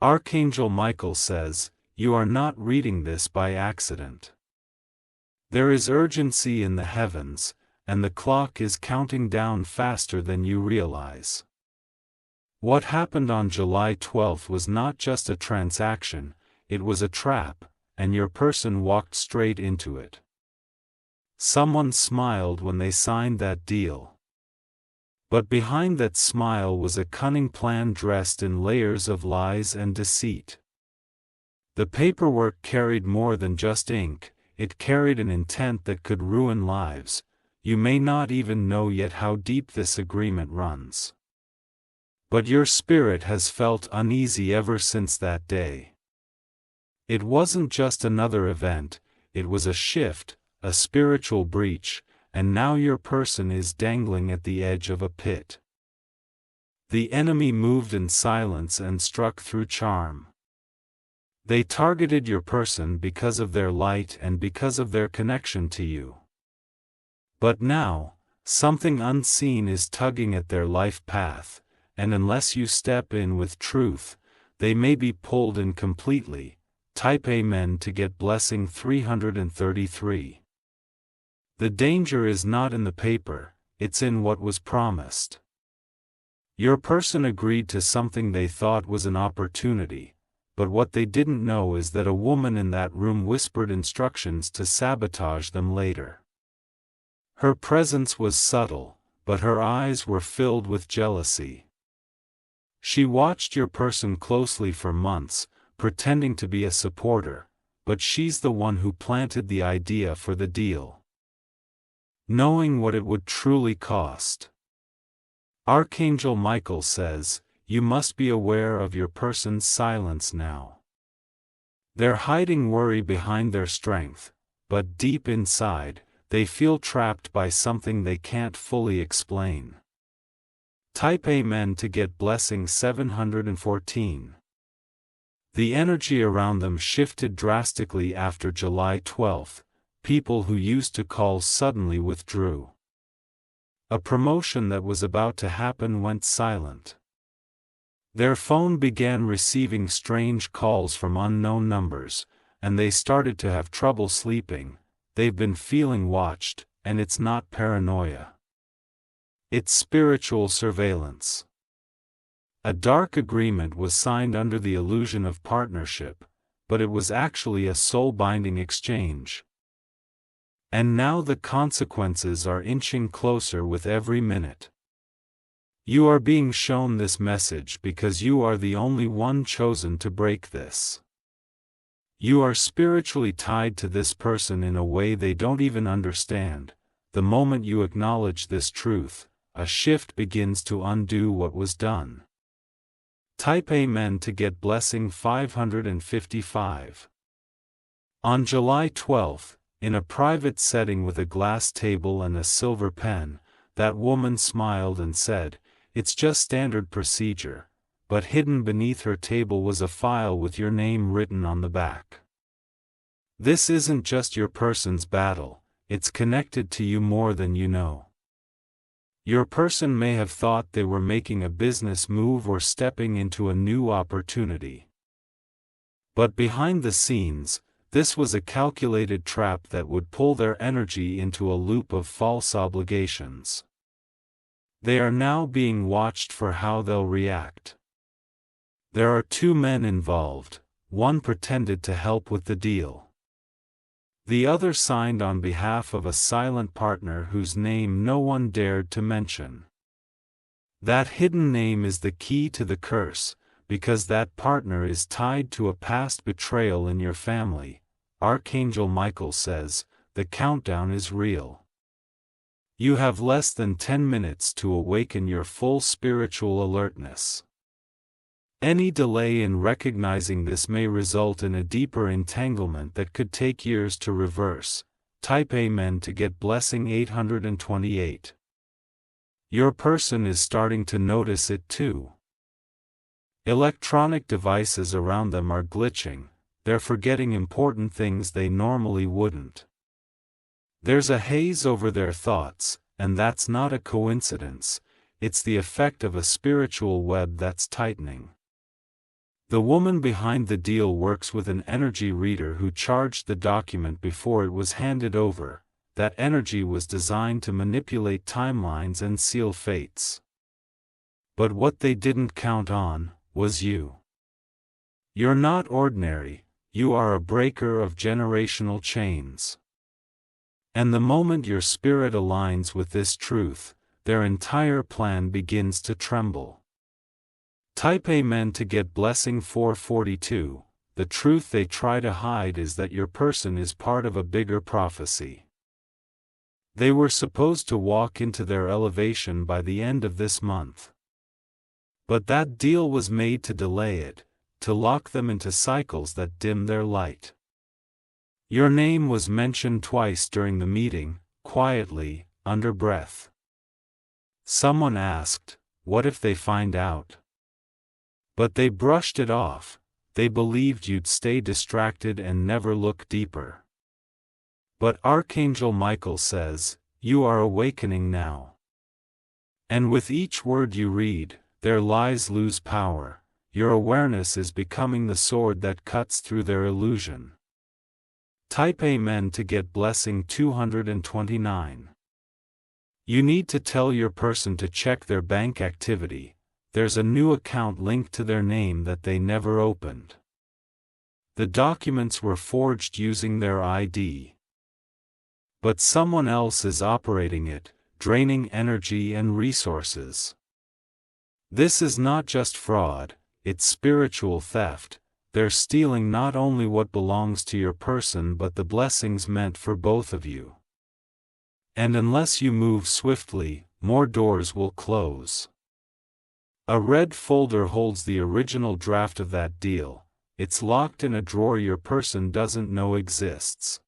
Archangel Michael says, you are not reading this by accident. There is urgency in the heavens, and the clock is counting down faster than you realize. What happened on July 12 was not just a transaction, it was a trap, and your person walked straight into it. Someone smiled when they signed that deal. But behind that smile was a cunning plan dressed in layers of lies and deceit. The paperwork carried more than just ink, it carried an intent that could ruin lives. You may not even know yet how deep this agreement runs. But your spirit has felt uneasy ever since that day. It wasn't just another event, it was a shift, a spiritual breach, and now your person is dangling at the edge of a pit. The enemy moved in silence and struck through charm. They targeted your person because of their light and because of their connection to you. But now, something unseen is tugging at their life path, and unless you step in with truth, they may be pulled in completely. Type Amen to get blessing 333. The danger is not in the paper, it's in what was promised. Your person agreed to something they thought was an opportunity, but what they didn't know is that a woman in that room whispered instructions to sabotage them later. Her presence was subtle, but her eyes were filled with jealousy. She watched your person closely for months, pretending to be a supporter, but she's the one who planted the idea for the deal, knowing what it would truly cost. Archangel Michael says, you must be aware of your person's silence now. They're hiding worry behind their strength, but deep inside, they feel trapped by something they can't fully explain. Type Amen to get blessing 714. The energy around them shifted drastically after July 12. People who used to call suddenly withdrew. A promotion that was about to happen went silent. Their phone began receiving strange calls from unknown numbers, and they started to have trouble sleeping. They've been feeling watched, and it's not paranoia. It's spiritual surveillance. A dark agreement was signed under the illusion of partnership, but it was actually a soul-binding exchange. And now the consequences are inching closer with every minute. You are being shown this message because you are the only one chosen to break this. You are spiritually tied to this person in a way they don't even understand. The moment you acknowledge this truth, a shift begins to undo what was done. Type Amen to get blessing 555. On July 12, in a private setting with a glass table and a silver pen, that woman smiled and said, "It's just standard procedure," but hidden beneath her table was a file with your name written on the back. This isn't just your person's battle, it's connected to you more than you know. Your person may have thought they were making a business move or stepping into a new opportunity. But behind the scenes, this was a calculated trap that would pull their energy into a loop of false obligations. They are now being watched for how they'll react. There are two men involved, one pretended to help with the deal. The other signed on behalf of a silent partner whose name no one dared to mention. That hidden name is the key to the curse, because that partner is tied to a past betrayal in your family. Archangel Michael says, the countdown is real. You have less than 10 minutes to awaken your full spiritual alertness. Any delay in recognizing this may result in a deeper entanglement that could take years to reverse. Type Amen to get blessing 828. Your person is starting to notice it too. Electronic devices around them are glitching, they're forgetting important things they normally wouldn't. There's a haze over their thoughts, and that's not a coincidence, it's the effect of a spiritual web that's tightening. The woman behind the deal works with an energy reader who charged the document before it was handed over. That energy was designed to manipulate timelines and seal fates. But what they didn't count on was you. You're not ordinary, you are a breaker of generational chains. And the moment your spirit aligns with this truth, their entire plan begins to tremble. Type Amen to get blessing 442. The truth they try to hide is that your person is part of a bigger prophecy. They were supposed to walk into their elevation by the end of this month. But that deal was made to delay it, to lock them into cycles that dim their light. Your name was mentioned twice during the meeting, quietly, under breath. Someone asked, "What if they find out?" But they brushed it off. They believed you'd stay distracted and never look deeper. But Archangel Michael says, "You are awakening now." And with each word you read, their lies lose power. Your awareness is becoming the sword that cuts through their illusion. Type Amen to get blessing 229. You need to tell your person to check their bank activity. There's a new account linked to their name that they never opened. The documents were forged using their ID. But someone else is operating it, draining energy and resources. This is not just fraud, it's spiritual theft. They're stealing not only what belongs to your person but the blessings meant for both of you. And unless you move swiftly, more doors will close. A red folder holds the original draft of that deal. It's locked in a drawer your person doesn't know exists.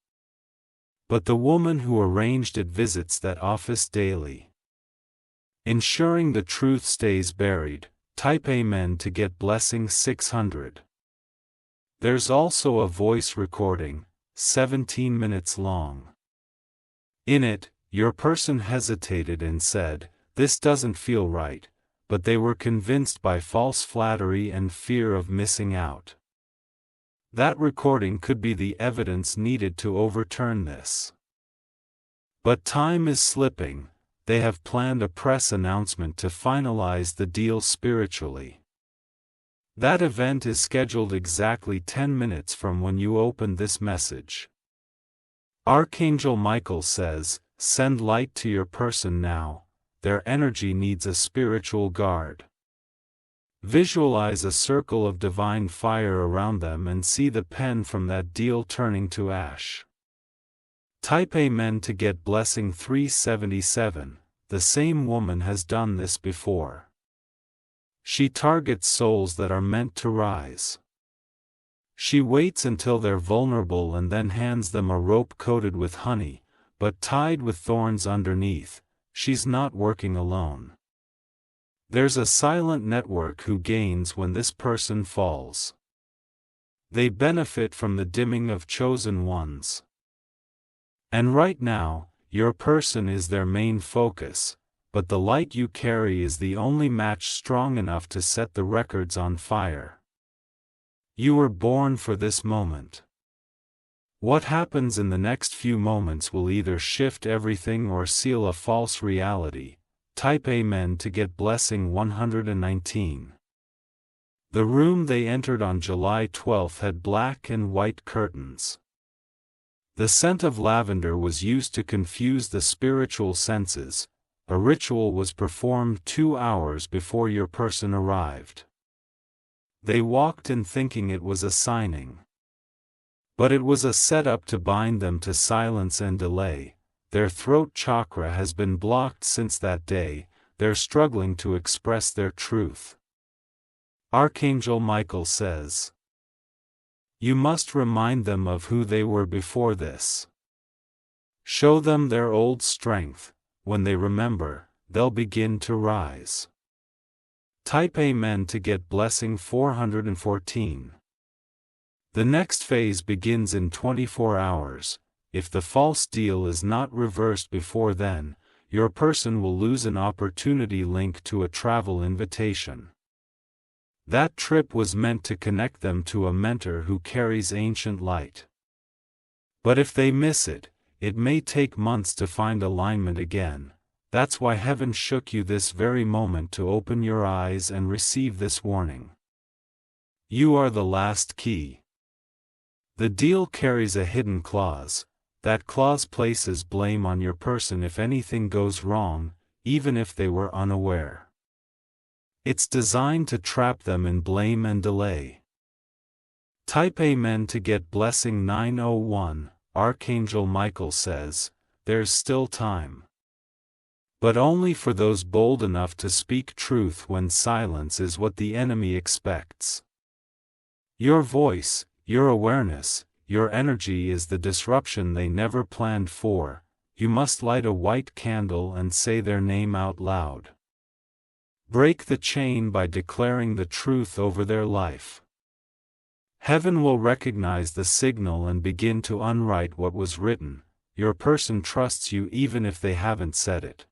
But the woman who arranged it visits that office daily. Ensuring the truth stays buried, type Amen to get blessing 600. There's also a voice recording, 17 minutes long. In it, your person hesitated and said, "This doesn't feel right," but they were convinced by false flattery and fear of missing out. That recording could be the evidence needed to overturn this. But time is slipping. They have planned a press announcement to finalize the deal spiritually. That event is scheduled exactly 10 minutes from when you open this message. Archangel Michael says, "Send light to your person now. Their energy needs a spiritual guard." Visualize a circle of divine fire around them and see the pen from that deal turning to ash. Type Amen to get blessing 377. The same woman has done this before. She targets souls that are meant to rise. She waits until they're vulnerable and then hands them a rope coated with honey, but tied with thorns underneath. She's not working alone. There's a silent network who gains when this person falls. They benefit from the dimming of chosen ones. And right now, your person is their main focus, but the light you carry is the only match strong enough to set the records on fire. You were born for this moment. What happens in the next few moments will either shift everything or seal a false reality. Type Amen to get blessing 119. The room they entered on July 12 had black and white curtains. The scent of lavender was used to confuse the spiritual senses. A ritual was performed 2 hours before your person arrived. They walked in thinking it was a signing. But it was a setup to bind them to silence and delay. Their throat chakra has been blocked since that day. They're struggling to express their truth. Archangel Michael says, "You must remind them of who they were before this. Show them their old strength. When they remember, they'll begin to rise." Type Amen to get blessing 414. The next phase begins in 24 hours. If the false deal is not reversed before then, your person will lose an opportunity linked to a travel invitation. That trip was meant to connect them to a mentor who carries ancient light. But if they miss it, it may take months to find alignment again. That's why heaven shook you this very moment to open your eyes and receive this warning. You are the last key. The deal carries a hidden clause. That clause places blame on your person if anything goes wrong, even if they were unaware. It's designed to trap them in blame and delay. Type Amen to get blessing 901. Archangel Michael says, there's still time. But only for those bold enough to speak truth when silence is what the enemy expects. Your voice, your awareness, your energy is the disruption they never planned for. You must light a white candle and say their name out loud. Break the chain by declaring the truth over their life. Heaven will recognize the signal and begin to unwrite what was written. Your person trusts you even if they haven't said it.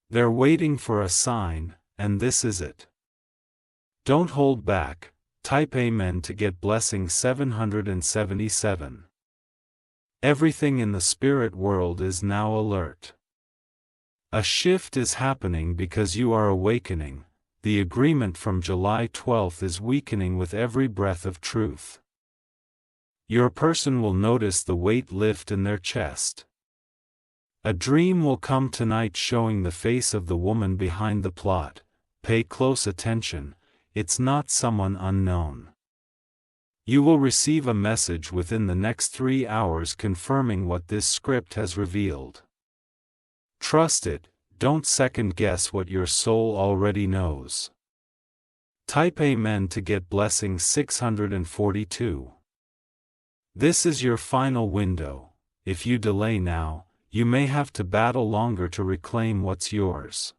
They're waiting for a sign, and this is it. Don't hold back. Type Amen to get blessing 777. Everything in the spirit world is now alert. A shift is happening because you are awakening. The agreement from July 12th is weakening with every breath of truth. Your person will notice the weight lift in their chest. A dream will come tonight showing the face of the woman behind the plot. Pay close attention, it's not someone unknown. You will receive a message within the next 3 hours confirming what this script has revealed. Trust it, don't second-guess what your soul already knows. Type Amen to get blessing 642. This is your final window. If you delay now, you may have to battle longer to reclaim what's yours.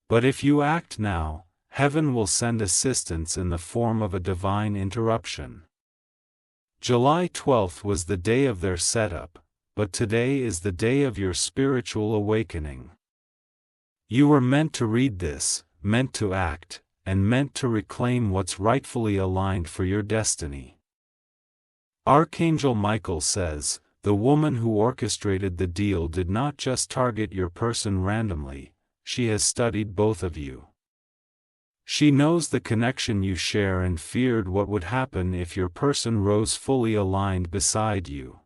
But if you act now, heaven will send assistance in the form of a divine interruption. July 12th was the day of their setup, but today is the day of your spiritual awakening. You were meant to read this, meant to act, and meant to reclaim what's rightfully aligned for your destiny. Archangel Michael says, the woman who orchestrated the deal did not just target your person randomly, she has studied both of you. She knows the connection you share and feared what would happen if your person rose fully aligned beside you.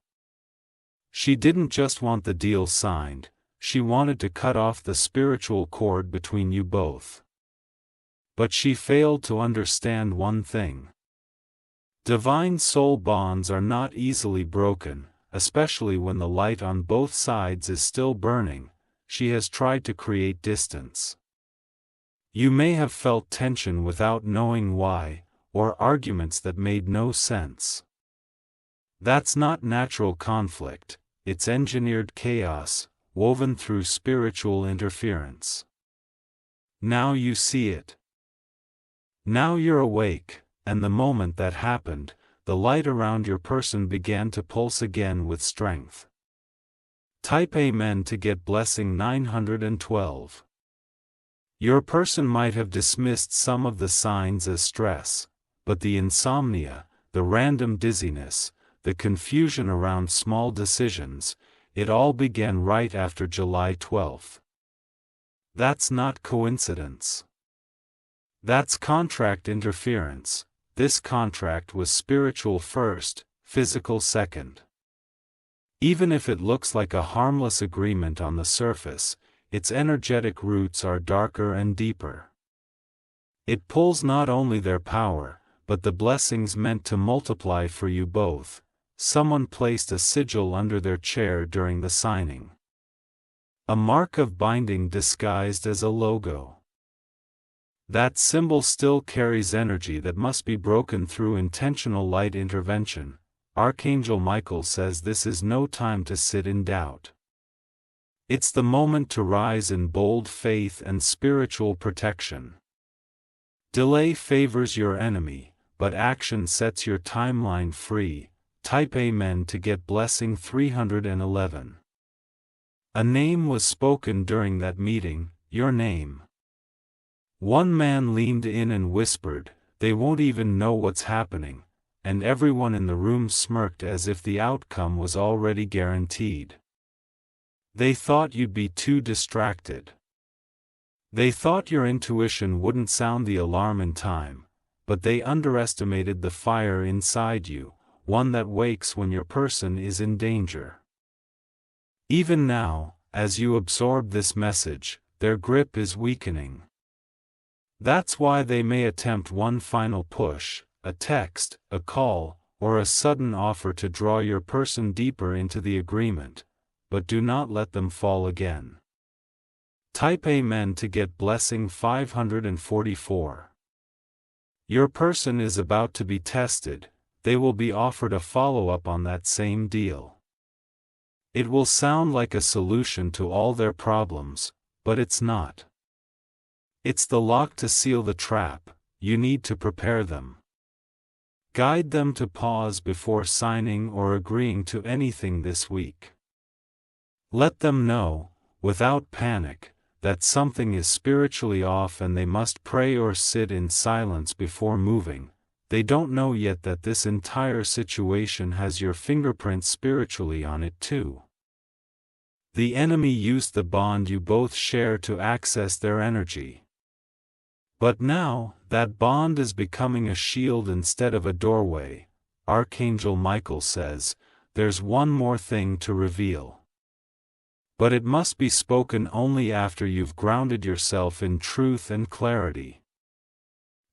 She didn't just want the deal signed, she wanted to cut off the spiritual cord between you both. But she failed to understand one thing. Divine soul bonds are not easily broken, especially when the light on both sides is still burning. She has tried to create distance. You may have felt tension without knowing why, or arguments that made no sense. That's not natural conflict, it's engineered chaos, woven through spiritual interference. Now you see it. Now you're awake, and the moment that happened, the light around your person began to pulse again with strength. Type Amen to get blessing 912. Your person might have dismissed some of the signs as stress, but the insomnia, the random dizziness, the confusion around small decisions, it all began right after July 12th. That's not coincidence. That's contract interference. This contract was spiritual first, physical second. Even if it looks like a harmless agreement on the surface, its energetic roots are darker and deeper. It pulls not only their power, but the blessings meant to multiply for you both. Someone placed a sigil under their chair during the signing. A mark of binding disguised as a logo. That symbol still carries energy that must be broken through intentional light intervention. Archangel Michael says this is no time to sit in doubt. It's the moment to rise in bold faith and spiritual protection. Delay favors your enemy, but action sets your timeline free. Type Amen to get blessing 311. A name was spoken during that meeting, your name. One man leaned in and whispered, "They won't even know what's happening," and everyone in the room smirked as if the outcome was already guaranteed. They thought you'd be too distracted. They thought your intuition wouldn't sound the alarm in time, but they underestimated the fire inside you, one that wakes when your person is in danger. Even now, as you absorb this message, their grip is weakening. That's why they may attempt one final push, a text, a call, or a sudden offer to draw your person deeper into the agreement, but do not let them fall again. Type Amen to get blessing 544. Your person is about to be tested. They will be offered a follow-up on that same deal. It will sound like a solution to all their problems, but it's not. It's the lock to seal the trap. You need to prepare them. Guide them to pause before signing or agreeing to anything this week. Let them know, without panic, that something is spiritually off and they must pray or sit in silence before moving. They don't know yet that this entire situation has your fingerprint spiritually on it too. The enemy used the bond you both share to access their energy. But now, that bond is becoming a shield instead of a doorway. Archangel Michael says, there's one more thing to reveal. But it must be spoken only after you've grounded yourself in truth and clarity.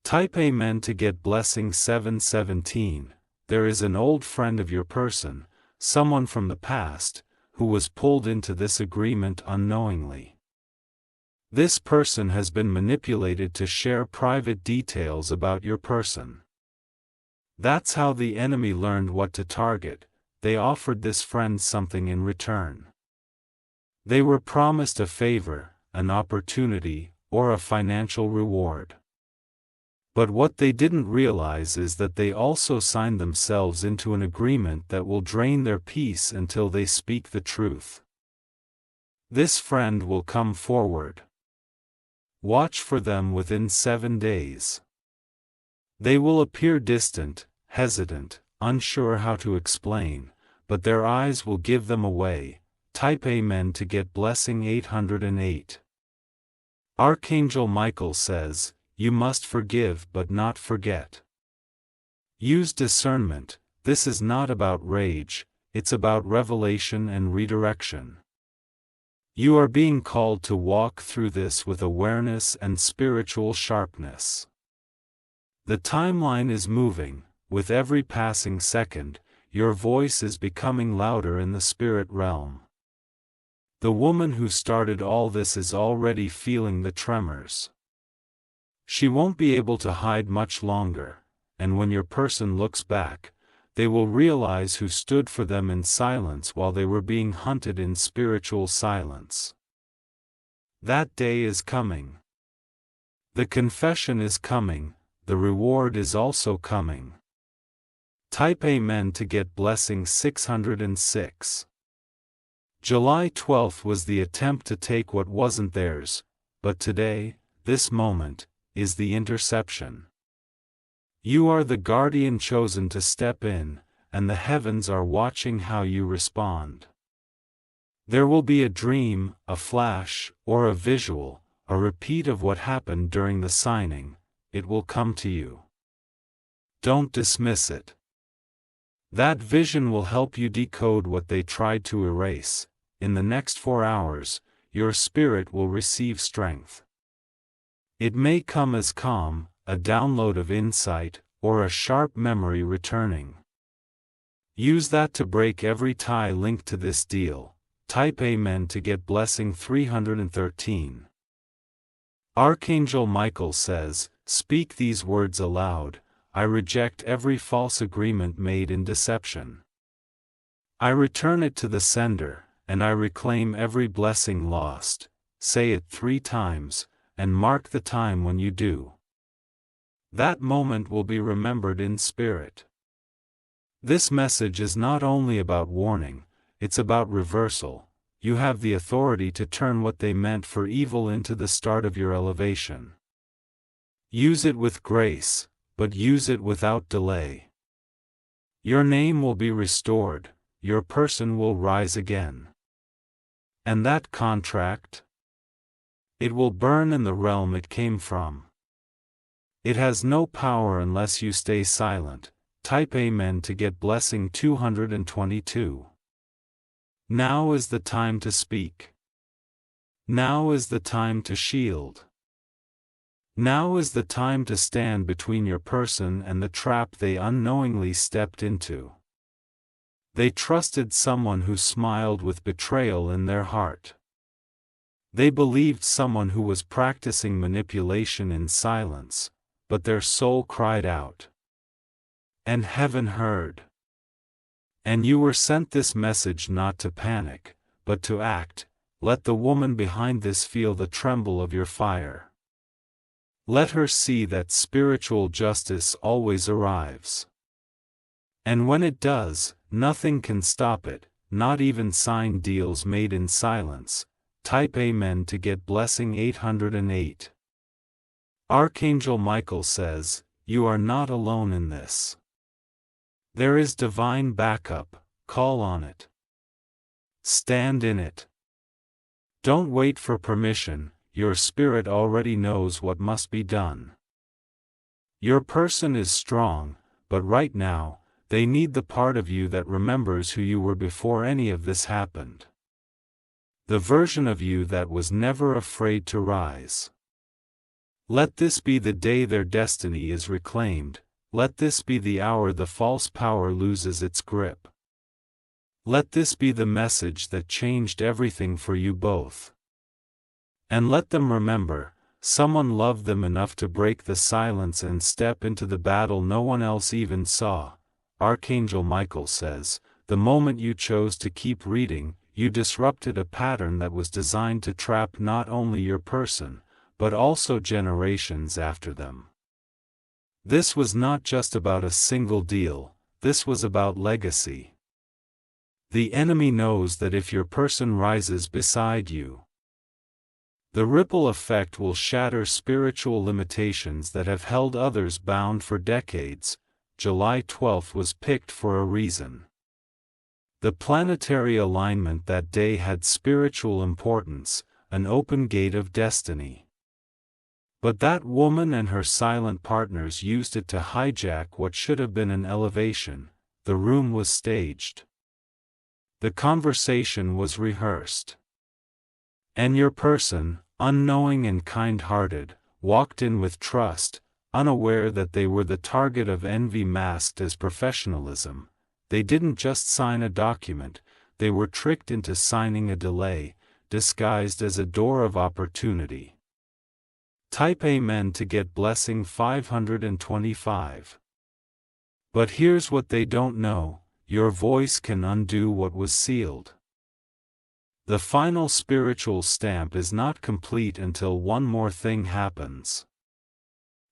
Type Amen to get blessing 717. There is an old friend of your person, someone from the past, who was pulled into this agreement unknowingly. This person has been manipulated to share private details about your person. That's how the enemy learned what to target. They offered this friend something in return. They were promised a favor, an opportunity, or a financial reward. But what they didn't realize is that they also signed themselves into an agreement that will drain their peace until they speak the truth. This friend will come forward. Watch for them within 7 days. They will appear distant, hesitant, unsure how to explain, but their eyes will give them away. Type Amen to get blessing 808. Archangel Michael says, you must forgive but not forget. Use discernment. This is not about rage, it's about revelation and redirection. You are being called to walk through this with awareness and spiritual sharpness. The timeline is moving. With every passing second, your voice is becoming louder in the spirit realm. The woman who started all this is already feeling the tremors. She won't be able to hide much longer, and when your person looks back, they will realize who stood for them in silence while they were being hunted in spiritual silence. That day is coming. The confession is coming, the reward is also coming. Type Amen to get blessing 606. July 12th was the attempt to take what wasn't theirs, but today, this moment, is the interception. You are the guardian chosen to step in, and the heavens are watching how you respond. There will be a dream, a flash, or a visual, a repeat of what happened during the signing. It will come to you. Don't dismiss it. That vision will help you decode what they tried to erase. In the next 4 hours, your spirit will receive strength. It may come as calm, a download of insight, or a sharp memory returning. Use that to break every tie linked to this deal. Type Amen to get blessing 313. Archangel Michael says, speak these words aloud. I reject every false agreement made in deception. I return it to the sender, and I reclaim every blessing lost. Say it 3 times, and mark the time when you do. That moment will be remembered in spirit. This message is not only about warning, it's about reversal. You have the authority to turn what they meant for evil into the start of your elevation. Use it with grace, but use it without delay. Your name will be restored, your person will rise again. And that contract? It will burn in the realm it came from. It has no power unless you stay silent. Type Amen to get blessing 222. Now is the time to speak. Now is the time to shield. Now is the time to stand between your person and the trap they unknowingly stepped into. They trusted someone who smiled with betrayal in their heart. They believed someone who was practicing manipulation in silence, but their soul cried out. And heaven heard. And you were sent this message not to panic, but to act. Let the woman behind this feel the tremble of your fire. Let her see that spiritual justice always arrives. And when it does, nothing can stop it, not even signed deals made in silence. Type Amen to get blessing 808. Archangel Michael says, you are not alone in this. There is divine backup, call on it. Stand in it. Don't wait for permission, your spirit already knows what must be done. Your person is strong, but right now, they need the part of you that remembers who you were before any of this happened. The version of you that was never afraid to rise. Let this be the day their destiny is reclaimed. Let this be the hour the false power loses its grip. Let this be the message that changed everything for you both. And let them remember, someone loved them enough to break the silence and step into the battle no one else even saw. Archangel Michael says, the moment you chose to keep reading, you disrupted a pattern that was designed to trap not only your person, but also generations after them. This was not just about a single deal, this was about legacy. The enemy knows that if your person rises beside you, the ripple effect will shatter spiritual limitations that have held others bound for decades. July 12 was picked for a reason. The planetary alignment that day had spiritual importance, an open gate of destiny. But that woman and her silent partners used it to hijack what should have been an elevation. The room was staged. The conversation was rehearsed. And your person, unknowing and kind-hearted, walked in with trust, unaware that they were the target of envy masked as professionalism. They didn't just sign a document, they were tricked into signing a delay, disguised as a door of opportunity. Type Amen to get blessing 525. But here's what they don't know, your voice can undo what was sealed. The final spiritual stamp is not complete until one more thing happens.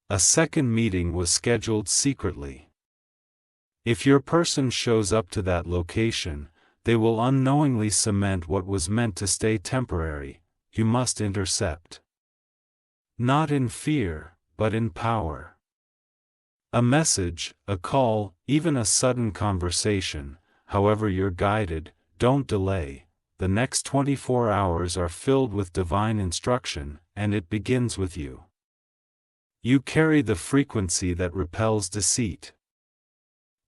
A second meeting was scheduled secretly. If your person shows up to that location, they will unknowingly cement what was meant to stay temporary. You must intercept. Not in fear, but in power. A message, a call, even a sudden conversation, however you're guided, don't delay. The next 24 hours are filled with divine instruction, and it begins with you. You carry the frequency that repels deceit.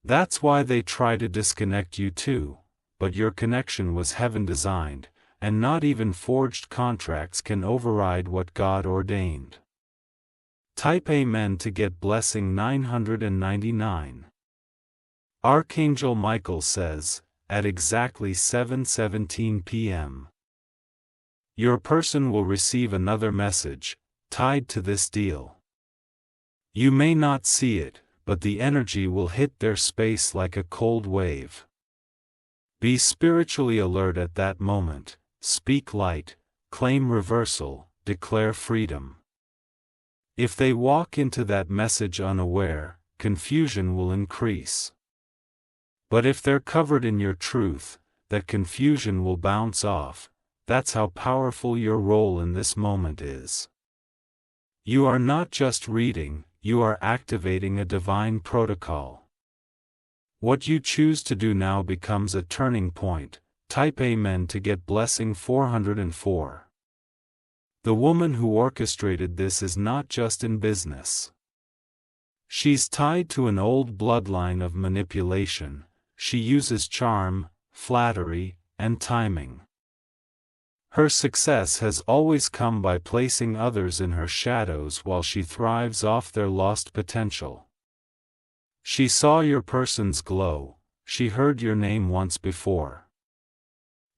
That's why they try to disconnect you too, but your connection was heaven designed, and not even forged contracts can override what God ordained. Type Amen to get blessing 999. Archangel Michael says, at exactly 7:17 p.m. your person will receive another message, tied to this deal. You may not see it, but the energy will hit their space like a cold wave. Be spiritually alert at that moment, speak light, claim reversal, declare freedom. If they walk into that message unaware, confusion will increase. But if they're covered in your truth, that confusion will bounce off. That's how powerful your role in this moment is. You are not just reading, you are activating a divine protocol. What you choose to do now becomes a turning point. Type Amen to get blessing 404. The woman who orchestrated this is not just in business. She's tied to an old bloodline of manipulation. She uses charm, flattery, and timing. Her success has always come by placing others in her shadows while she thrives off their lost potential. She saw your person's glow, she heard your name once before.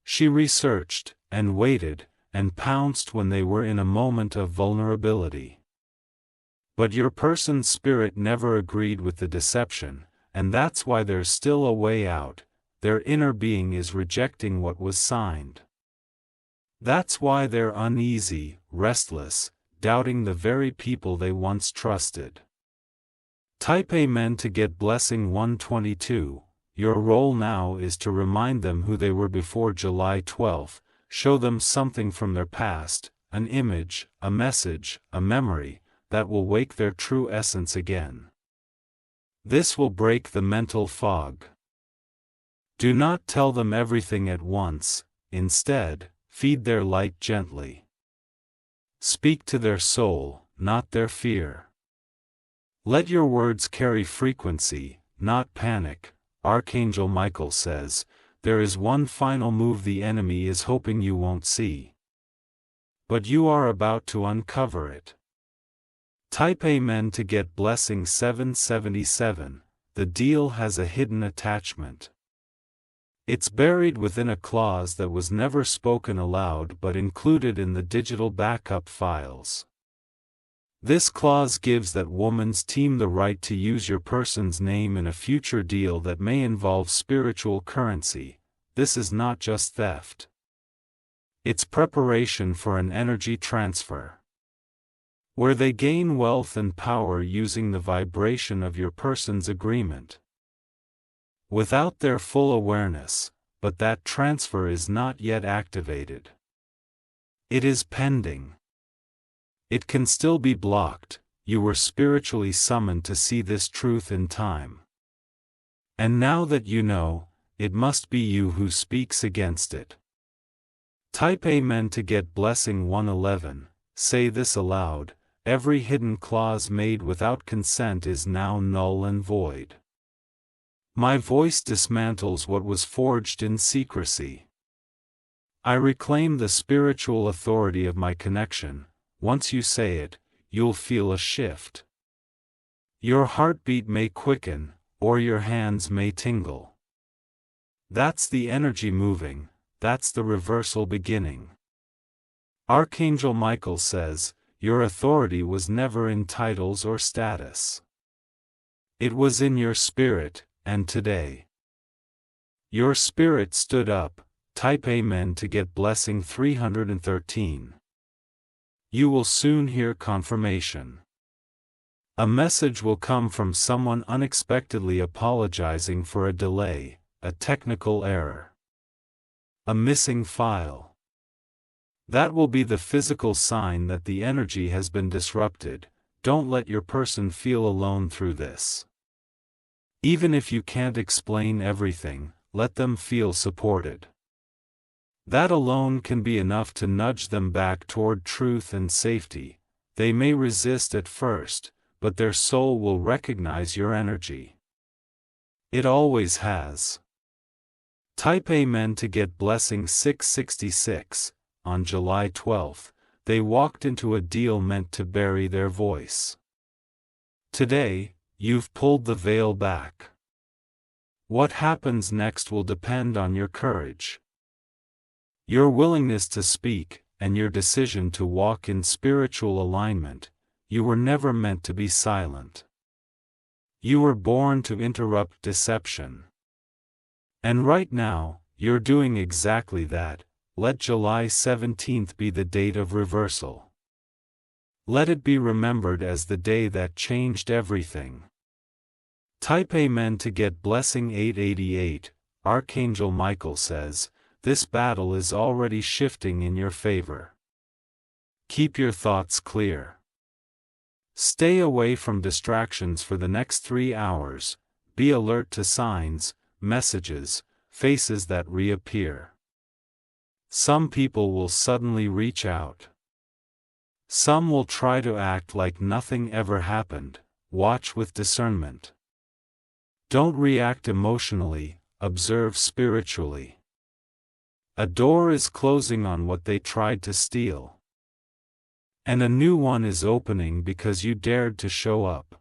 She researched, and waited, and pounced when they were in a moment of vulnerability. But your person's spirit never agreed with the deception, and that's why there's still a way out. Their inner being is rejecting what was signed. That's why they're uneasy, restless, doubting the very people they once trusted. Type Amen to get blessing 122. Your role now is to remind them who they were before July 12, show them something from their past, an image, a message, a memory, that will wake their true essence again. This will break the mental fog. Do not tell them everything at once, instead, feed their light gently. Speak to their soul, not their fear. Let your words carry frequency, not panic. Archangel Michael says, there is one final move the enemy is hoping you won't see. But you are about to uncover it. Type Amen to get blessing 777. The deal has a hidden attachment. It's buried within a clause that was never spoken aloud but included in the digital backup files. This clause gives that woman's team the right to use your person's name in a future deal that may involve spiritual currency. This is not just theft. It's preparation for an energy transfer, where they gain wealth and power using the vibration of your person's agreement. Without their full awareness, but that transfer is not yet activated. It is pending. It can still be blocked. You were spiritually summoned to see this truth in time. And now that you know, it must be you who speaks against it. Type Amen to get blessing 111. Say this aloud: every hidden clause made without consent is now null and void. My voice dismantles what was forged in secrecy. I reclaim the spiritual authority of my connection. Once you say it, you'll feel a shift. Your heartbeat may quicken, or your hands may tingle. That's the energy moving, that's the reversal beginning. Archangel Michael says, your authority was never in titles or status. It was in your spirit, and today. Your spirit stood up. Type Amen to get blessing 313. You will soon hear confirmation. A message will come from someone unexpectedly apologizing for a delay, a technical error, a missing file. That will be the physical sign that the energy has been disrupted. Don't let your person feel alone through this. Even if you can't explain everything, let them feel supported. That alone can be enough to nudge them back toward truth and safety. They may resist at first, but their soul will recognize your energy. It always has. Type Amen to get blessing 666. On July 12, they walked into a deal meant to bury their voice. Today, you've pulled the veil back. What happens next will depend on your courage, your willingness to speak, and your decision to walk in spiritual alignment. You were never meant to be silent. You were born to interrupt deception. And right now, you're doing exactly that. Let July 17th be the date of reversal. Let it be remembered as the day that changed everything. Type Amen to get blessing 888. Archangel Michael says, this battle is already shifting in your favor. Keep your thoughts clear. Stay away from distractions for the next 3 hours, be alert to signs, messages, faces that reappear. Some people will suddenly reach out. Some will try to act like nothing ever happened. Watch with discernment. Don't react emotionally, observe spiritually. A door is closing on what they tried to steal. And a new one is opening because you dared to show up.